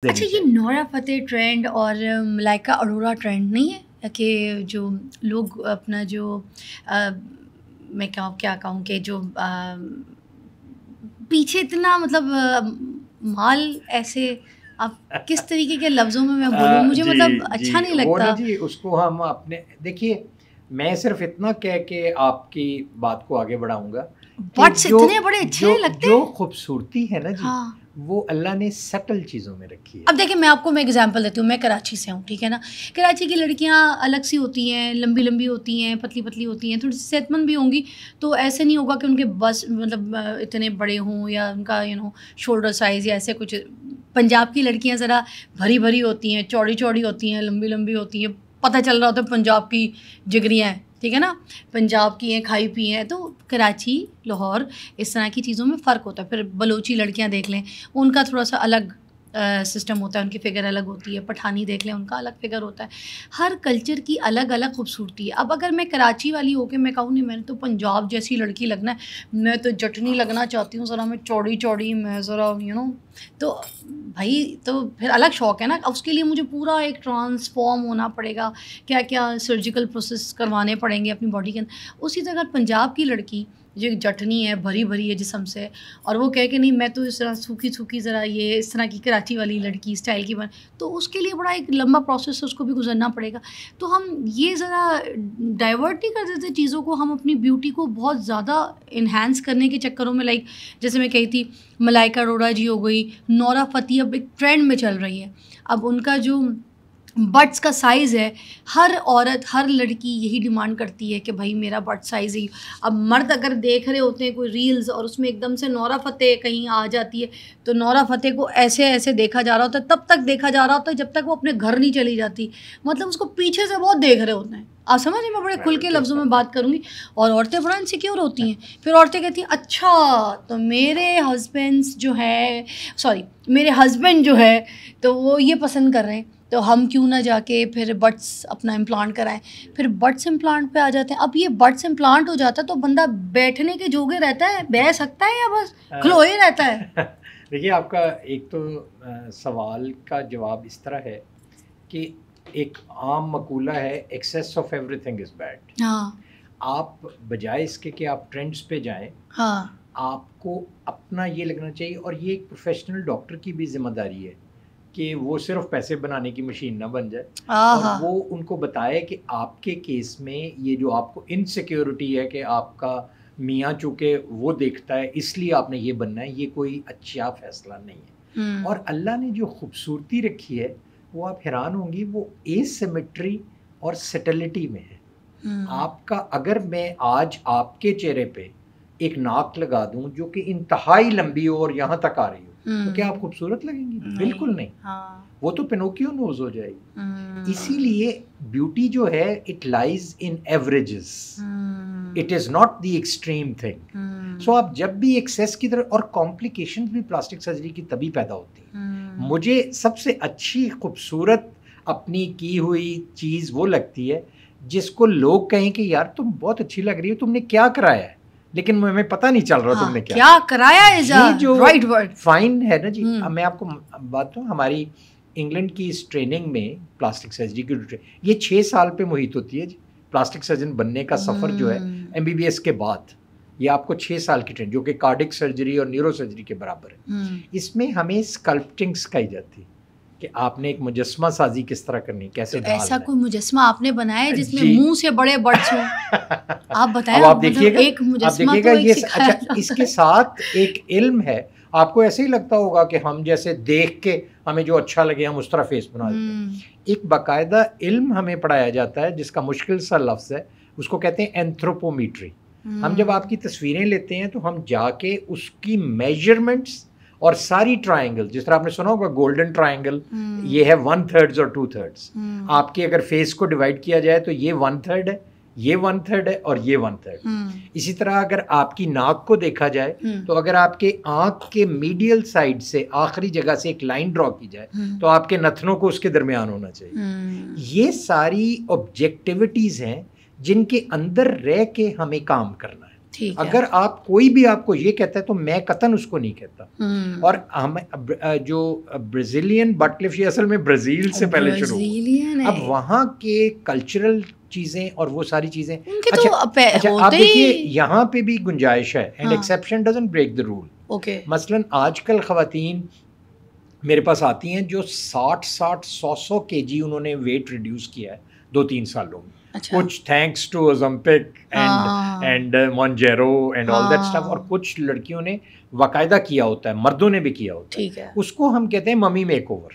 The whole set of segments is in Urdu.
اچھا یہ نورا فتح ٹرینڈ اور ملائکہ اروڑا ٹرینڈ نہیں ہے کہ جو لوگ اپنا جو میں کیا کہوں کہ جو پیچھے اتنا مطلب مال ایسے آپ کس طریقے کے لفظوں میں بولوں مجھے مطلب اچھا نہیں لگتا جی اس کو ہم اپنے دیکھیے میں صرف اتنا کہہ کے آپ کی بات کو آگے بڑھاؤں گا بٹس اتنے بڑے اچھے لگتے ہیں. جو خوبصورتی ہے نا جی وہ اللہ نے سٹل چیزوں میں رکھی ہے. اب دیکھیں میں آپ کو ایگزامپل دیتی ہوں. میں کراچی سے ہوں, ٹھیک ہے نا. کراچی کی لڑکیاں الگ سی ہوتی ہیں, لمبی لمبی ہوتی ہیں, پتلی پتلی ہوتی ہیں, تھوڑی سی صحت مند بھی ہوں گی. تو ایسے نہیں ہوگا کہ ان کے بس مطلب اتنے بڑے ہوں یا ان کا شولڈر سائز یا ایسے کچھ. پنجاب کی لڑکیاں ذرا بھری بھری ہوتی ہیں, چوڑی چوڑی ہوتی ہیں, لمبی لمبی ہوتی ہیں, پتہ چل رہا ہوتا ہے پنجاب کی جگریاں ہیں, ٹھیک ہے نا, پنجاب کی ہیں, کھائی پی ہیں. تو کراچی, لاہور اس طرح کی چیزوں میں فرق ہوتا ہے. پھر بلوچی لڑکیاں دیکھ لیں, ان کا تھوڑا سا الگ سسٹم ہوتا ہے, ان کی فگر الگ ہوتی ہے. پٹھانی دیکھ لیں, ان کا الگ فگر ہوتا ہے. ہر کلچر کی الگ الگ خوبصورتی ہے. اب اگر میں کراچی والی ہو کے میں کہوں نہیں میں نے تو پنجاب جیسی لڑکی لگنا ہے, میں تو جٹنی لگنا چاہتی ہوں, ذرا میں چوڑی چوڑی, میں ذرا تو بھائی تو پھر الگ شوق ہے نا. اس کے لیے مجھے پورا ایک ٹرانسفارم ہونا پڑے گا, کیا کیا سرجیکل پروسیس کروانے پڑیں گے اپنی باڈی کے اندر. اسی طرح پنجاب کی لڑکی جو جٹنی ہے, بھری بھری ہے جسم سے, اور وہ کہے کہ نہیں میں تو اس طرح سوکھی سوکھی ذرا یہ اس طرح کی کراچی والی لڑکی اسٹائل کی تو اس کے لیے بڑا ایک لمبا پروسیس اس کو بھی گزرنا پڑے گا. تو ہم یہ ذرا ڈائیورٹ نہیں کر دیتے چیزوں کو, ہم اپنی بیوٹی کو بہت زیادہ انہینس کرنے کے چکروں میں, لائک جیسے میں کہی تھی ملائکہ اروڑا جی ہو گئی, نورا فتح اب ایک ٹرینڈ میں چل رہی ہے. اب ان کا جو بٹس کا سائز ہے, ہر عورت ہر لڑکی یہی ڈیمانڈ کرتی ہے کہ بھائی میرا بٹ سائز ہی. اب مرد اگر دیکھ رہے ہوتے ہیں کوئی ریلز اور اس میں ایک دم سے نورا فتح کہیں آ جاتی ہے تو نورا فتح کو ایسے ایسے دیکھا جا رہا ہوتا ہے, تب تک دیکھا جا رہا ہوتا ہے جب تک وہ اپنے گھر نہیں چلی جاتی. مطلب اس کو پیچھے سے بہت دیکھ رہے ہوتے ہیں. آپ سمجھ رہے, میں بڑے کھل کے لفظوں میں بات کروں گی. اور عورتیں بڑا انسیکیور ہوتی ہیں. پھر عورتیں کہتی ہیں اچھا تو میرے ہسبینڈ جو ہے تو وہ یہ پسند کر رہے ہیں, تو ہم کیوں نہ جا کے پھر بٹس اپنا امپلانٹ کرائیں. پھر بٹس امپلانٹ پہ آ جاتے ہیں. اب یہ بٹس امپلانٹ ہو جاتا ہے تو بندہ بیٹھنے کے جوگے رہتا ہے, بیٹھ سکتا ہے یا بس کھلوئے رہتا ہے. دیکھیے آپ کا ایک تو سوال کا جواب اس طرح ہے کہ ایک عام مقولہ ہے access of every thing is bad. ہاں, آپ بجائے اس کے کہ آپ ٹرینڈس پہ جائیں, ہاں, آپ کو اپنا یہ لگنا چاہیے. اور یہ ایک پروفیشنل ڈاکٹر کی بھی ذمہ داری ہے کہ وہ صرف پیسے بنانے کی مشین نہ بن جائے, اور وہ ان کو بتائے کہ آپ کے کیس میں یہ جو آپ کو انسیکیورٹی ہے کہ آپ کا میاں چونکہ وہ دیکھتا ہے اس لیے آپ نے یہ بننا ہے, یہ کوئی اچھا فیصلہ نہیں ہے. اور اللہ نے جو خوبصورتی رکھی ہے وہ آپ حیران ہوں گی, وہ اے سیمیٹری اور سیٹلٹی میں ہے. آپ کا اگر میں آج آپ کے چہرے پہ ایک ناک لگا دوں جو کہ انتہائی لمبی ہو اور یہاں تک آ رہی ہو, تو کیا آپ خوبصورت لگیں گی؟ بالکل نہیں. وہ تو پینوکیو نوز ہو جائے گی. اسی لیے بیوٹی جو ہے it lies in averages, it is not the extreme thing. So آپ جب بھی ایکسیس کی طرف, اور کمپلیکیشنز بھی پلاسٹک سرجری کی تبھی پیدا ہوتی ہیں. مجھے سب سے اچھی خوبصورت اپنی کی ہوئی چیز وہ لگتی ہے جس کو لوگ کہیں کہ یار تم بہت اچھی لگ رہی ہو, تم نے کیا کرایا ہے, لیکن ہمیں پتہ نہیں چل رہا تم نے کیا کرایا ہے. یہ جو رائٹ ورڈ فائن ہے نا جی. اب میں آپ کو بات ہوں, ہماری انگلینڈ کی اس ٹریننگ میں پلاسٹک سرجری کی یہ 6 سال پہ محیط ہوتی ہے جی. پلاسٹک سرجن بننے کا سفر جو ہے MBBS کے بعد, یہ آپ کو 6 سال کی ٹریننگ جو کہ کارڈک سرجری اور نیورو سرجری کے برابر ہے. اس میں ہمیں اسکلپٹنگ سکھائی جاتی کہ آپ نے ایک مجسمہ سازی کس طرح کرنی, کیسے ڈھالنا ہے. ایسا کوئی مجسمہ آپ نے بنایا ہے جس میں منہ سے بڑے بٹس ہوں؟ آپ بتائیں. آپ دیکھیے گا, ایک مجسمہ تو اچھا اس کے ساتھ ایک علم ہے. آپ کو ایسے ہی لگتا ہوگا کہ ہم جیسے دیکھ کے ہمیں جو اچھا لگے ہم اس طرح فیس بنا دیتے ہیں. ایک باقاعدہ علم ہمیں پڑھایا جاتا ہے جس کا مشکل سا لفظ ہے, اس کو کہتے ہیں اینتھروپومیٹری. ہم جب آپ کی تصویریں لیتے ہیں تو ہم جا کے اس کی میجرمنٹس اور ساری ٹرائنگل, جس طرح آپ نے سنا ہوگا گولڈن ٹرائنگل, یہ ہے 1/3 اور 2/3. آپ کے اگر فیس کو ڈیوائڈ کیا جائے تو یہ 1/3 ہے, یہ 1/3 ہے اور یہ 1/3. اسی طرح اگر آپ کی ناک کو دیکھا جائے تو اگر آپ کے آنکھ کے میڈیل سائڈ سے آخری جگہ سے ایک لائن ڈرا کی جائے تو آپ کے نتنوں کو اس کے درمیان ہونا چاہیے. یہ ساری آبجیکٹیوٹیز ہیں جن کے اندر رہ کے ہمیں کام کرنا ہے. اگر آپ کوئی بھی آپ کو یہ کہتا ہے تو میں قطعاً اس کو نہیں کہتا. اور ہم جو برازیلین بٹ لفٹ، یہ اصل میں برازیل سے پہلے شروع ہوا. اب وہاں کے کلچرل چیزیں اور وہ ساری چیزیں، اچھا آپ دیکھیے یہاں پہ بھی گنجائش ہے، and exception doesn't break the rule. مثلاً آج کل خواتین میرے پاس آتی ہیں جو 60-100 kg انہوں نے ویٹ ریڈیوس کیا ہے 2-3 سالوں میں. کچھ thanks to Ozempic and Mounjaro and all that stuff, اور کچھ لڑکیوں نے باقاعدہ کیا ہوتا ہے، مردوں نے بھی کیا ہوتا ہے. اس کو ہم کہتے ہیں ممی میک اوور.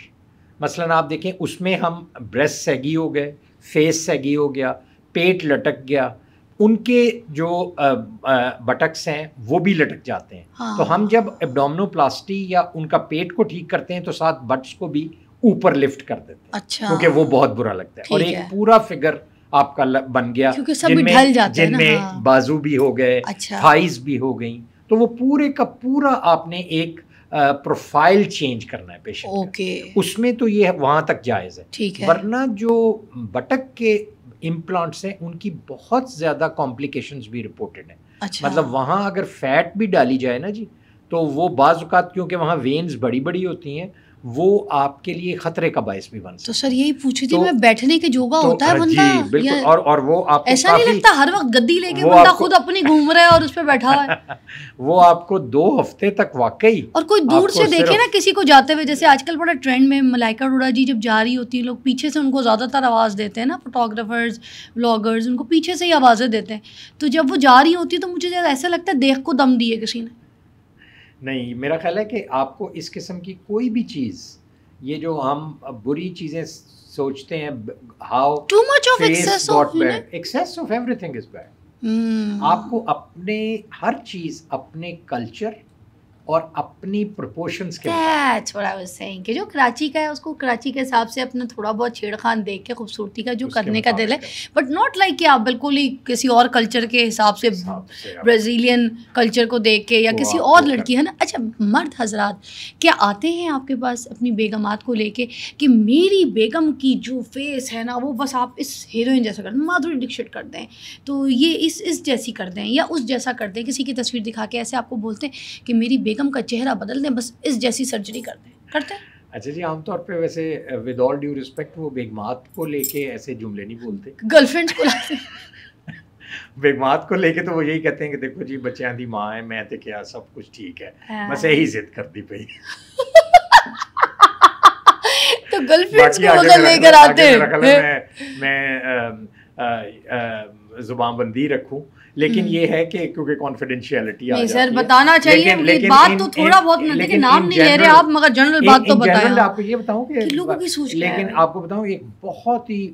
مثلاً آپ دیکھیں اس میں ہم بریسٹ سیگی ہو گئے، فیس سیگی ہو گیا، پیٹ لٹک گیا، ان کے جو بٹکس ہیں وہ بھی لٹک جاتے ہیں. تو ہم جب ایبڈومینوپلاسٹی یا ان کا پیٹ کو ٹھیک کرتے ہیں تو ساتھ بٹس کو بھی اوپر لفٹ کر دیتے ہیں، کیونکہ وہ بہت برا لگتا ہے. اور ایک پورا فگر آپ کا بن گیا جن میں بازو بھی ہو گئے، تھائز بھی ہو گئیں. تو وہ پورے کا پورا آپ نے ایک پروفائل چینج کرنا ہے پیشنٹ. اس میں تو یہ وہاں تک جائز ہے، ورنہ جو بٹک کے امپلانٹس ہیں ان کی بہت زیادہ کمپلیکیشنز بھی رپورٹڈ ہیں. مطلب وہاں اگر فیٹ بھی ڈالی جائے نا جی، تو وہ بعض اوقات کیونکہ وہاں وینز بڑی بڑی ہوتی ہیں، وہ آپ کے لیے خطرے کا باعث بھی بن سکتا ہے. تو سر یہی پوچھی تھی میں، بیٹھنے کے جوگا ہوتا ہے بندہ؟ جی بالکل. اور وہ آپ کو ایسا نہیں لگتا ہر وقت گدی لے کے بندہ خود اپنی گھوم رہا ہے اور اس پہ بیٹھا ہوا ہے؟ وہ آپ کو 2 ہفتے تک واقعی. اور کوئی دور سے دیکھے نا کسی کو جاتے ہوئے، جیسے آج کل بڑا ٹرینڈ میں ملائکہ اروڑا جی جب جا رہی ہوتی ہیں، لوگ پیچھے سے ان کو زیادہ تر آواز دیتے ہیں نا، فوٹوگرافرز بلاگرز ان کو پیچھے سے ہی آوازیں دیتے ہیں. تو جب وہ جا رہی ہوتی ہے تو مجھے ایسا لگتا ہے دیکھ کو دم دیے کسی نے. نہیں، میرا خیال ہے کہ آپ کو اس قسم کی کوئی بھی چیز، یہ جو ہم بری چیزیں سوچتے ہیں، how too much of access of access of every thing is bad. آپ کو اپنے ہر چیز اپنے کلچر اور اپنی پروپورشنز کے that's what I was seeing کہ جو کراچی کا ہے اس کو کراچی کے حساب سے اپنا تھوڑا بہت چھیڑ خان دیکھ کے خوبصورتی کا جو کرنے کا دل ہے، بٹ ناٹ لائک کہ آپ بالکل ہی کسی اور کلچر کے حساب سے برازیلین کلچر کو دیکھ کے یا کسی اور لڑکی ہے نا. اچھا مرد حضرات کیا آتے ہیں آپ کے پاس اپنی بیگمات کو لے کے کہ میری بیگم کی جو فیس ہے نا وہ بس آپ اس ہیروئن جیسا کر دیں، مادھوری دکشت کر دیں، تو یہ اس جیسی کر دیں یا اس جیسا کر دیں، کسی کی تصویر دکھا کے ایسے آپ کو بولتے ہیں کہ میری بیگم کا چہرہ بدل دیں، بس اس جیسی سرجری کر دیں، کرتے ہیں؟ اچھا جی، عام طور پہ ویسے ود آل ڈیو ریسپیکٹ وہ بیگمات کو لے کے ایسے جملے نہیں بولتے، گرل فرینڈس کو لاتے بیگمات کو لے کے تو وہ یہی کہتے ہیں کہ دیکھو جی بچیاں دی ماں ہے، میں تے کیا سب کچھ ٹھیک ہے، بس یہی ضد کرتی پئی. تو گرل فرینڈس کو اگر لے کر آتے ہیں میں زبان بندی رکھوں، لیکن یہ ہے کہ کیونکہ کانفیڈینشیلٹی آ جاتی ہے. سر بتانا چاہیے بات تو تھوڑا بہت لیکن نام نہیں لے رہے آپ، مگر جنرل بات تو بتائیں. آپ کو یہ بتاؤں کہ لوگوں کی سوچ، لیکن آپ کو بتاؤں ایک بہت ہی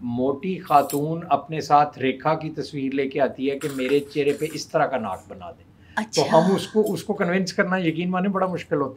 موٹی خاتون اپنے ساتھ ریکھا کی تصویر لے کے آتی ہے کہ میرے چہرے پہ اس طرح کا ناک بنا دیں، تو ہم اس کو کنونس کرنا یقین مانے بڑا مشکل ہوتا ہے.